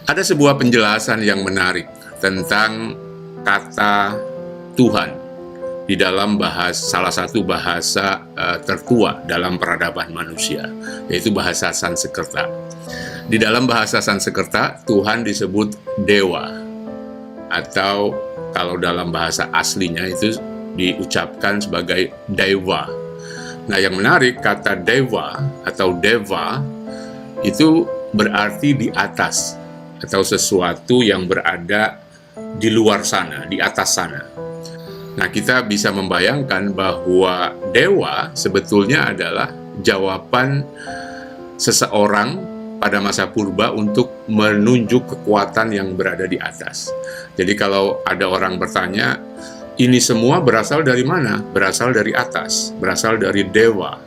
Ada sebuah penjelasan yang menarik tentang kata Tuhan di dalam salah satu bahasa tertua dalam peradaban manusia, yaitu bahasa Sanskerta. Di dalam bahasa Sanskerta, Tuhan disebut Dewa, atau kalau dalam bahasa aslinya itu diucapkan sebagai Deva. Nah, yang menarik, kata Dewa atau Deva itu berarti di atas, atau sesuatu yang berada di luar sana, di atas sana. Nah, kita bisa membayangkan bahwa dewa sebetulnya adalah jawaban seseorang pada masa purba untuk menunjuk kekuatan yang berada di atas. Jadi kalau ada orang bertanya, ini semua berasal dari mana? Berasal dari atas, berasal dari dewa.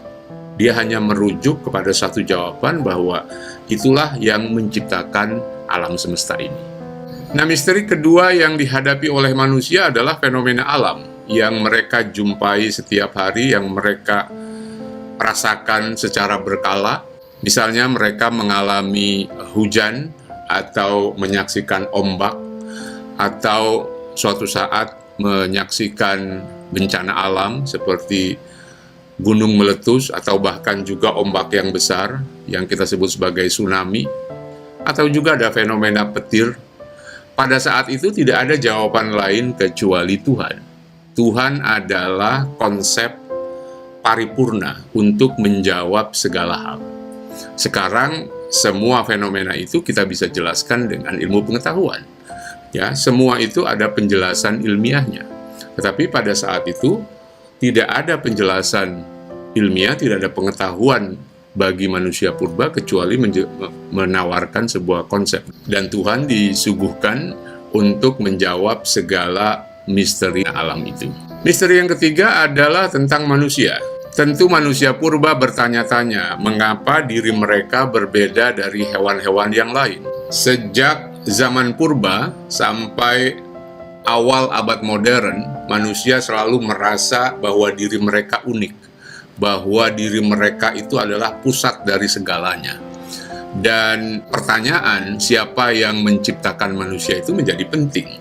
Dia hanya merujuk kepada satu jawaban bahwa itulah yang menciptakan alam semesta ini. Nah, misteri kedua yang dihadapi oleh manusia adalah fenomena alam yang mereka jumpai setiap hari, yang mereka rasakan secara berkala. Misalnya mereka mengalami hujan, atau menyaksikan ombak, atau suatu saat menyaksikan bencana alam seperti gunung meletus, atau bahkan juga ombak yang besar yang kita sebut sebagai tsunami, atau juga ada fenomena petir. Pada saat itu tidak ada jawaban lain kecuali Tuhan. Tuhan adalah konsep paripurna untuk menjawab segala hal. Sekarang semua fenomena itu kita bisa jelaskan dengan ilmu pengetahuan. Ya, semua itu ada penjelasan ilmiahnya. Tetapi pada saat itu tidak ada penjelasan ilmiah, tidak ada pengetahuan bagi manusia purba kecuali menawarkan sebuah konsep. Dan Tuhan disuguhkan untuk menjawab segala misteri alam itu. Misteri yang ketiga adalah tentang manusia. Tentu manusia purba bertanya-tanya mengapa diri mereka berbeda dari hewan-hewan yang lain. Sejak zaman purba sampai awal abad modern, manusia selalu merasa bahwa diri mereka unik, bahwa diri mereka itu adalah pusat dari segalanya. Dan pertanyaan siapa yang menciptakan manusia itu menjadi penting.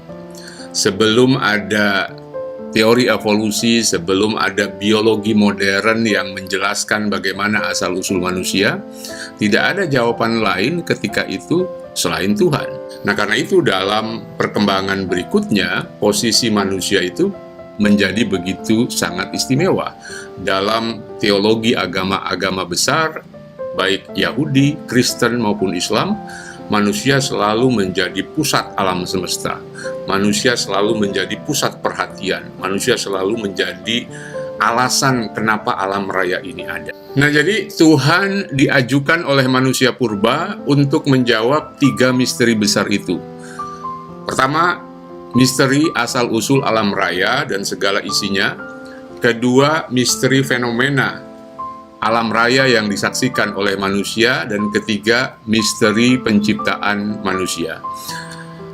Sebelum ada teori evolusi, sebelum ada biologi modern yang menjelaskan bagaimana asal-usul manusia, tidak ada jawaban lain ketika itu selain Tuhan. Nah, karena itu dalam perkembangan berikutnya, posisi manusia itu menjadi begitu sangat istimewa. Dalam teologi agama-agama besar, baik Yahudi, Kristen maupun Islam, manusia selalu menjadi pusat alam semesta. Manusia selalu menjadi pusat perhatian. Manusia selalu menjadi alasan kenapa alam raya ini ada. Nah, jadi Tuhan diajukan oleh manusia purba untuk menjawab 3 misteri besar itu. Pertama, misteri asal-usul alam raya dan segala isinya. Kedua, misteri fenomena alam raya yang disaksikan oleh manusia. Dan ketiga, misteri penciptaan manusia.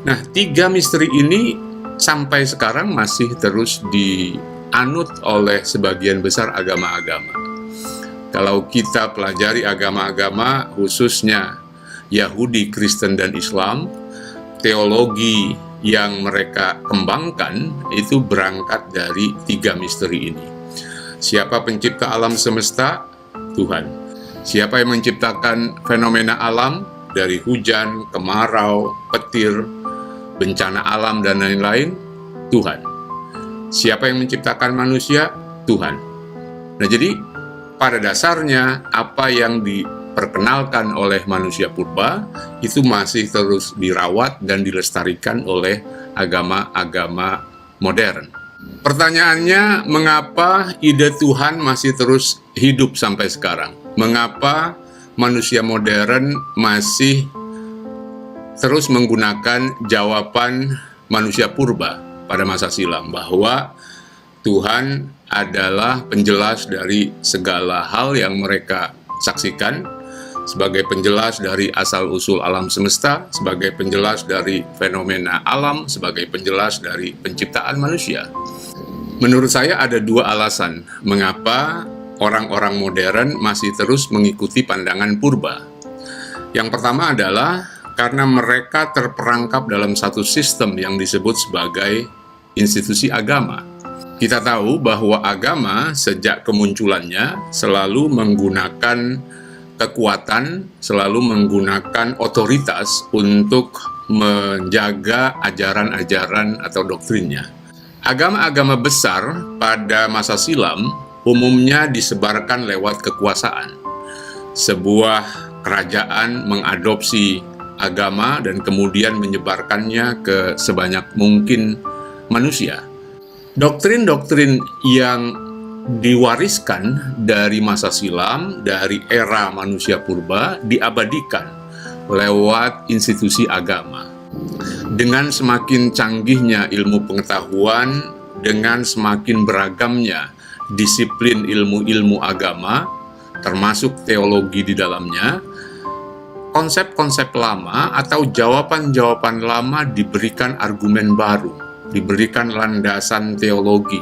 Nah, 3 misteri ini sampai sekarang masih terus dianut oleh sebagian besar agama-agama. Kalau kita pelajari agama-agama, khususnya Yahudi, Kristen, dan Islam, teologi yang mereka kembangkan itu berangkat dari 3 misteri ini. Siapa pencipta alam semesta? Tuhan. Siapa yang menciptakan fenomena alam dari hujan, kemarau, petir, bencana alam, dan lain-lain? Tuhan. Siapa yang menciptakan manusia? Tuhan. Nah, jadi pada dasarnya apa yang diperkenalkan oleh manusia purba itu masih terus dirawat dan dilestarikan oleh agama-agama modern. Pertanyaannya, mengapa ide Tuhan masih terus hidup sampai sekarang? Mengapa manusia modern masih terus menggunakan jawaban manusia purba pada masa silam, bahwa Tuhan adalah penjelas dari segala hal yang mereka saksikan, sebagai penjelas dari asal-usul alam semesta, sebagai penjelas dari fenomena alam, sebagai penjelas dari penciptaan manusia. Menurut saya ada 2 alasan mengapa orang-orang modern masih terus mengikuti pandangan purba. Yang pertama adalah karena mereka terperangkap dalam satu sistem yang disebut sebagai institusi agama. Kita tahu bahwa agama sejak kemunculannya selalu menggunakan kekuatan, selalu menggunakan otoritas untuk menjaga ajaran-ajaran atau doktrinnya. Agama-agama besar pada masa silam umumnya disebarkan lewat kekuasaan. Sebuah kerajaan mengadopsi agama dan kemudian menyebarkannya ke sebanyak mungkin manusia. Doktrin-doktrin yang diwariskan dari masa silam, dari era manusia purba, diabadikan lewat institusi agama. Dengan semakin canggihnya ilmu pengetahuan, dengan semakin beragamnya disiplin ilmu-ilmu agama, termasuk teologi di dalamnya, konsep-konsep lama atau jawaban-jawaban lama diberikan argumen baru, diberikan landasan teologi.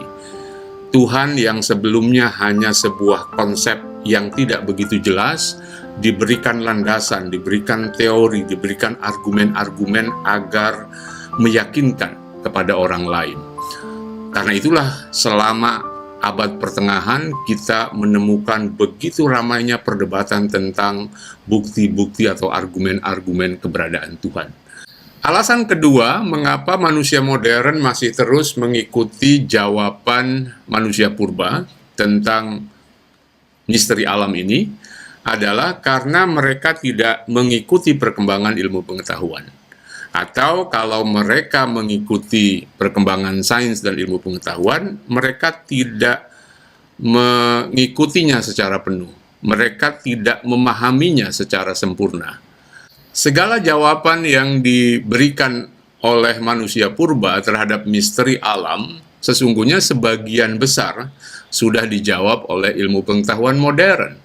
Tuhan yang sebelumnya hanya sebuah konsep yang tidak begitu jelas, diberikan landasan, diberikan teori, diberikan argumen-argumen agar meyakinkan kepada orang lain. Karena itulah selama abad pertengahan kita menemukan begitu ramainya perdebatan tentang bukti-bukti atau argumen-argumen keberadaan Tuhan. Alasan kedua, mengapa manusia modern masih terus mengikuti jawaban manusia purba tentang misteri alam ini adalah karena mereka tidak mengikuti perkembangan ilmu pengetahuan. Atau kalau mereka mengikuti perkembangan sains dan ilmu pengetahuan, mereka tidak mengikutinya secara penuh. Mereka tidak memahaminya secara sempurna. Segala jawaban yang diberikan oleh manusia purba terhadap misteri alam, sesungguhnya sebagian besar sudah dijawab oleh ilmu pengetahuan modern.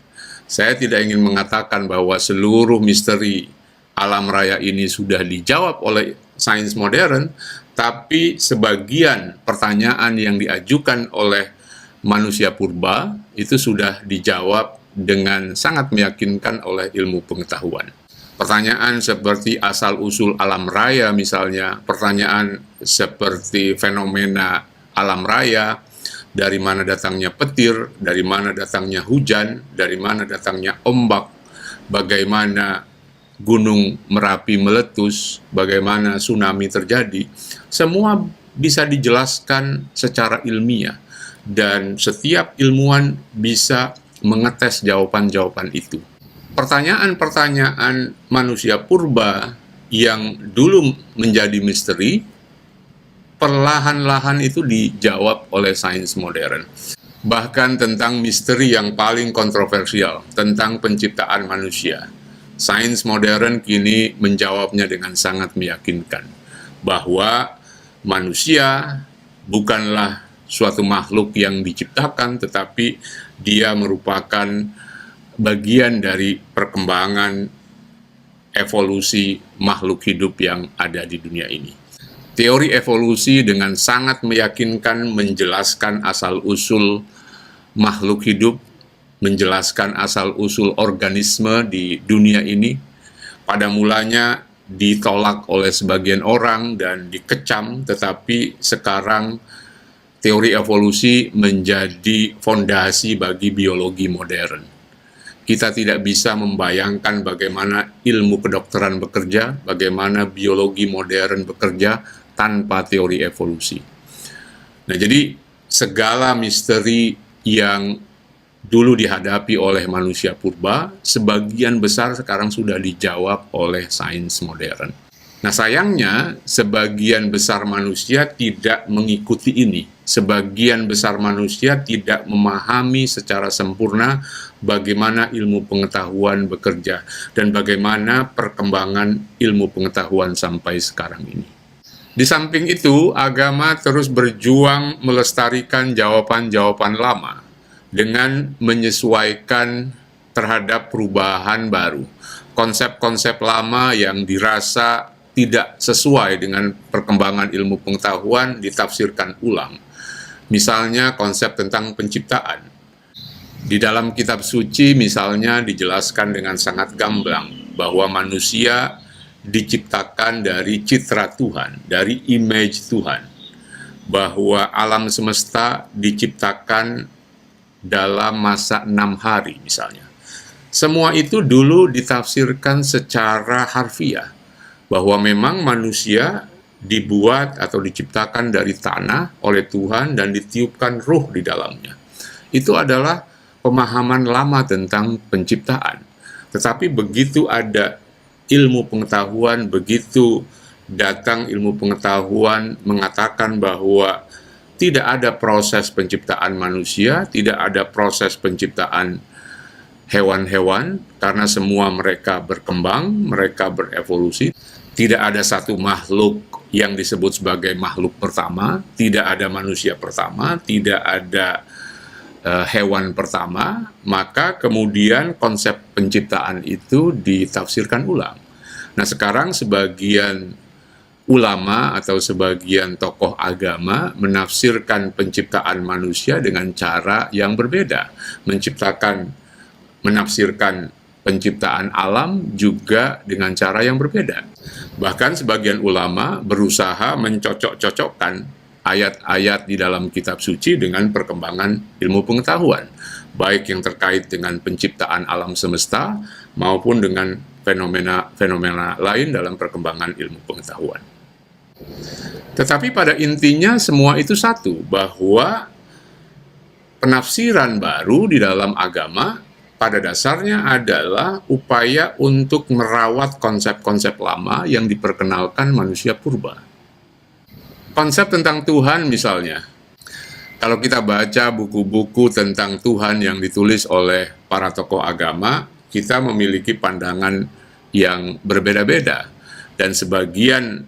Saya tidak ingin mengatakan bahwa seluruh misteri alam raya ini sudah dijawab oleh sains modern, tapi sebagian pertanyaan yang diajukan oleh manusia purba itu sudah dijawab dengan sangat meyakinkan oleh ilmu pengetahuan. Pertanyaan seperti asal-usul alam raya misalnya, pertanyaan seperti fenomena alam raya, dari mana datangnya petir, dari mana datangnya hujan, dari mana datangnya ombak, bagaimana gunung Merapi meletus, bagaimana tsunami terjadi, semua bisa dijelaskan secara ilmiah dan setiap ilmuwan bisa mengetes jawaban-jawaban itu. Pertanyaan-pertanyaan manusia purba yang dulu menjadi misteri, perlahan-lahan itu dijawab oleh sains modern. Bahkan tentang misteri yang paling kontroversial, tentang penciptaan manusia, sains modern kini menjawabnya dengan sangat meyakinkan bahwa manusia bukanlah suatu makhluk yang diciptakan, tetapi dia merupakan bagian dari perkembangan evolusi makhluk hidup yang ada di dunia ini. Teori evolusi dengan sangat meyakinkan menjelaskan asal-usul makhluk hidup, menjelaskan asal-usul organisme di dunia ini. Pada mulanya ditolak oleh sebagian orang dan dikecam, tetapi sekarang teori evolusi menjadi fondasi bagi biologi modern. Kita tidak bisa membayangkan bagaimana ilmu kedokteran bekerja, bagaimana biologi modern bekerja tanpa teori evolusi. Nah, jadi segala misteri yang dulu dihadapi oleh manusia purba, sebagian besar sekarang sudah dijawab oleh sains modern. Nah, sayangnya sebagian besar manusia tidak mengikuti ini. Sebagian besar manusia tidak memahami secara sempurna bagaimana ilmu pengetahuan bekerja dan bagaimana perkembangan ilmu pengetahuan sampai sekarang ini. Di samping itu, agama terus berjuang melestarikan jawaban-jawaban lama dengan menyesuaikan terhadap perubahan baru. Konsep-konsep lama yang dirasa tidak sesuai dengan perkembangan ilmu pengetahuan ditafsirkan ulang. Misalnya konsep tentang penciptaan. Di dalam kitab suci misalnya dijelaskan dengan sangat gamblang bahwa manusia diciptakan dari citra Tuhan, dari image Tuhan, bahwa alam semesta diciptakan dalam masa 6 hari misalnya. Semua itu dulu ditafsirkan secara harfiah, bahwa memang manusia dibuat atau diciptakan dari tanah oleh Tuhan dan ditiupkan ruh di dalamnya. Itu adalah pemahaman lama tentang penciptaan. Tetapi begitu ada ilmu pengetahuan, begitu datang ilmu pengetahuan mengatakan bahwa tidak ada proses penciptaan manusia, tidak ada proses penciptaan hewan-hewan, karena semua mereka berkembang, mereka berevolusi. Tidak ada satu makhluk yang disebut sebagai makhluk pertama, tidak ada manusia pertama, tidak ada hewan pertama, maka kemudian konsep penciptaan itu ditafsirkan ulang. Nah, sekarang sebagian ulama atau sebagian tokoh agama menafsirkan penciptaan manusia dengan cara yang berbeda, menafsirkan penciptaan alam juga dengan cara yang berbeda. Bahkan sebagian ulama berusaha mencocok-cocokkan ayat-ayat di dalam kitab suci dengan perkembangan ilmu pengetahuan, baik yang terkait dengan penciptaan alam semesta maupun dengan fenomena lain dalam perkembangan ilmu pengetahuan. Tetapi pada intinya semua itu satu, bahwa penafsiran baru di dalam agama pada dasarnya adalah upaya untuk merawat konsep-konsep lama yang diperkenalkan manusia purba. Konsep tentang Tuhan misalnya, kalau kita baca buku-buku tentang Tuhan yang ditulis oleh para tokoh agama, kita memiliki pandangan yang berbeda-beda. Dan sebagian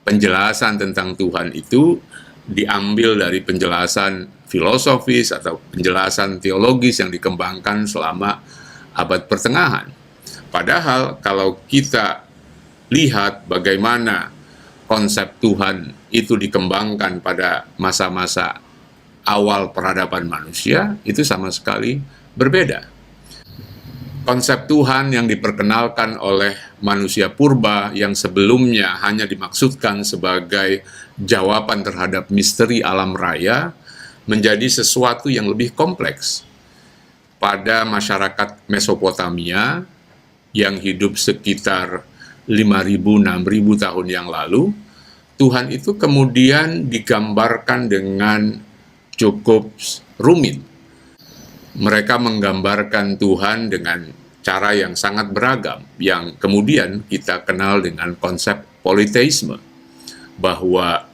penjelasan tentang Tuhan itu diambil dari penjelasan filosofis atau penjelasan teologis yang dikembangkan selama abad pertengahan. Padahal kalau kita lihat bagaimana konsep Tuhan itu dikembangkan pada masa-masa awal peradaban manusia, itu sama sekali berbeda. Konsep Tuhan yang diperkenalkan oleh manusia purba yang sebelumnya hanya dimaksudkan sebagai jawaban terhadap misteri alam raya menjadi sesuatu yang lebih kompleks. Pada masyarakat Mesopotamia yang hidup sekitar 5.000-6.000 tahun yang lalu, Tuhan itu kemudian digambarkan dengan cukup rumit. Mereka menggambarkan Tuhan dengan cara yang sangat beragam, yang kemudian kita kenal dengan konsep politeisme, bahwa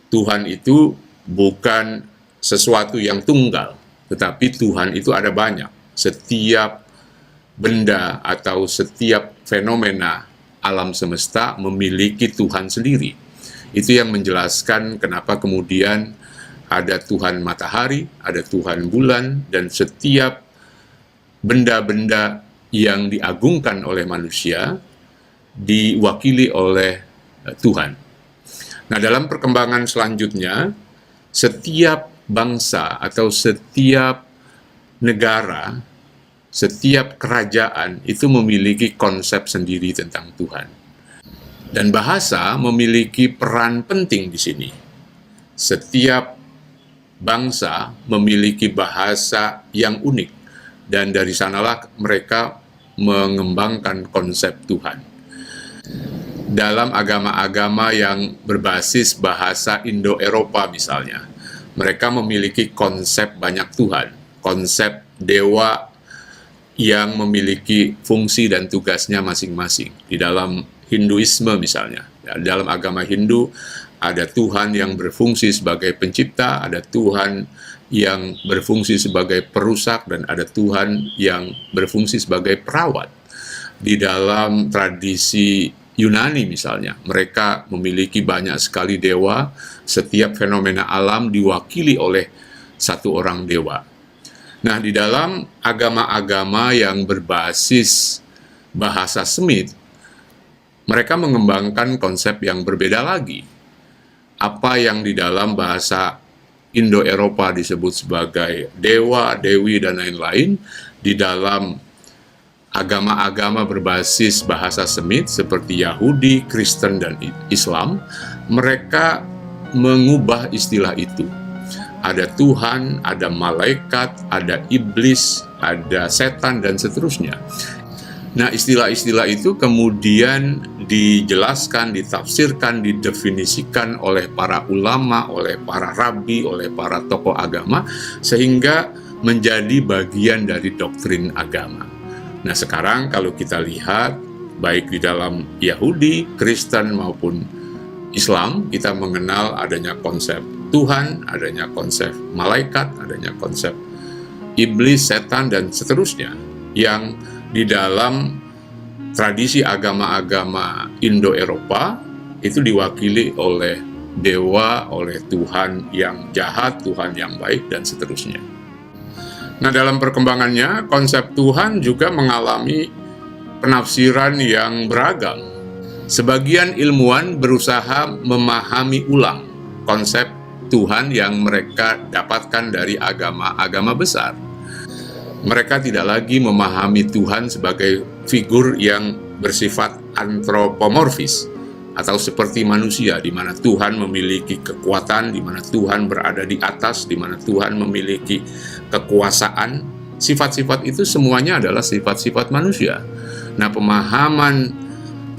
Tuhan itu bukan sesuatu yang tunggal, tetapi Tuhan itu ada banyak. Setiap benda atau setiap fenomena alam semesta memiliki Tuhan sendiri. Itu yang menjelaskan kenapa kemudian ada Tuhan matahari, ada Tuhan bulan, dan setiap benda-benda yang diagungkan oleh manusia diwakili oleh Tuhan. Nah, dalam perkembangan selanjutnya, setiap bangsa atau setiap negara, setiap kerajaan itu memiliki konsep sendiri tentang Tuhan. Dan bahasa memiliki peran penting di sini. Setiap bangsa memiliki bahasa yang unik, dan dari sanalah mereka mengembangkan konsep Tuhan. Dalam agama-agama yang berbasis bahasa Indo-Eropa misalnya, mereka memiliki konsep banyak Tuhan, konsep dewa yang memiliki fungsi dan tugasnya masing-masing. Di dalam Hinduisme misalnya, dalam agama Hindu ada Tuhan yang berfungsi sebagai pencipta, ada Tuhan yang berfungsi sebagai perusak, dan ada Tuhan yang berfungsi sebagai perawat. Di dalam tradisi Yunani misalnya, mereka memiliki banyak sekali dewa, setiap fenomena alam diwakili oleh satu orang dewa. Nah, di dalam agama-agama yang berbasis bahasa Semit, mereka mengembangkan konsep yang berbeda lagi. Apa yang di dalam bahasa Indo-Eropa disebut sebagai dewa, dewi, dan lain-lain, di dalam agama-agama berbasis bahasa Semit seperti Yahudi, Kristen, dan Islam, mereka mengubah istilah itu. Ada Tuhan, ada malaikat, ada iblis, ada setan, dan seterusnya. Nah, istilah-istilah itu kemudian dijelaskan, ditafsirkan, didefinisikan oleh para ulama, oleh para rabi, oleh para tokoh agama, sehingga menjadi bagian dari doktrin agama. Nah, sekarang kalau kita lihat, baik di dalam Yahudi, Kristen, maupun Islam, kita mengenal adanya konsep Tuhan, adanya konsep malaikat, adanya konsep iblis, setan, dan seterusnya, yang di dalam tradisi agama-agama Indo-Eropa itu diwakili oleh dewa, oleh Tuhan yang jahat, Tuhan yang baik, dan seterusnya. Nah, dalam perkembangannya, konsep Tuhan juga mengalami penafsiran yang beragam. Sebagian ilmuwan berusaha memahami ulang konsep Tuhan yang mereka dapatkan dari agama-agama besar. Mereka tidak lagi memahami Tuhan sebagai figur yang bersifat antropomorfis atau seperti manusia, di mana Tuhan memiliki kekuatan, di mana Tuhan berada di atas, di mana Tuhan memiliki kekuasaan. Sifat-sifat itu semuanya adalah sifat-sifat manusia. Nah, pemahaman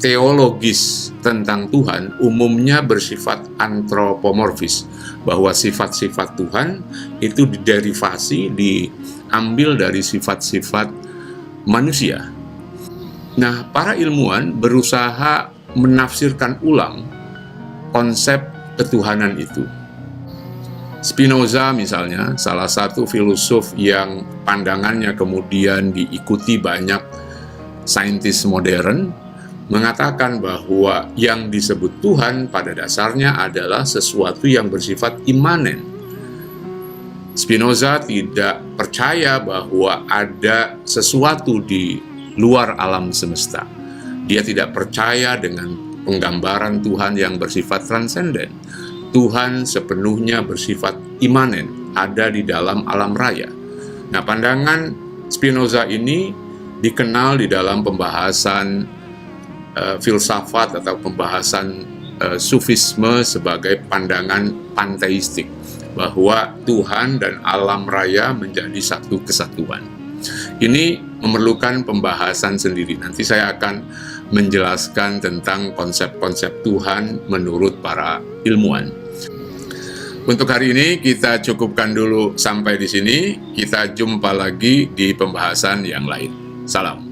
teologis tentang Tuhan umumnya bersifat antropomorfis, bahwa sifat-sifat Tuhan itu diderivasi, diambil dari sifat-sifat manusia. Nah, para ilmuwan berusaha menafsirkan ulang konsep ketuhanan itu. Spinoza misalnya, salah satu filosof yang pandangannya kemudian diikuti banyak saintis modern, mengatakan bahwa yang disebut Tuhan pada dasarnya adalah sesuatu yang bersifat imanen. Spinoza tidak percaya bahwa ada sesuatu di luar alam semesta. Dia tidak percaya dengan penggambaran Tuhan yang bersifat transenden. Tuhan sepenuhnya bersifat imanen, ada di dalam alam raya. Nah, pandangan Spinoza ini dikenal di dalam pembahasan filsafat atau pembahasan sufisme sebagai pandangan panteistik, bahwa Tuhan dan alam raya menjadi satu kesatuan. Ini memerlukan pembahasan sendiri. Nanti saya akan menjelaskan tentang konsep-konsep Tuhan menurut para ilmuwan. Untuk hari ini kita cukupkan dulu sampai di sini. Kita jumpa lagi di pembahasan yang lain. Salam.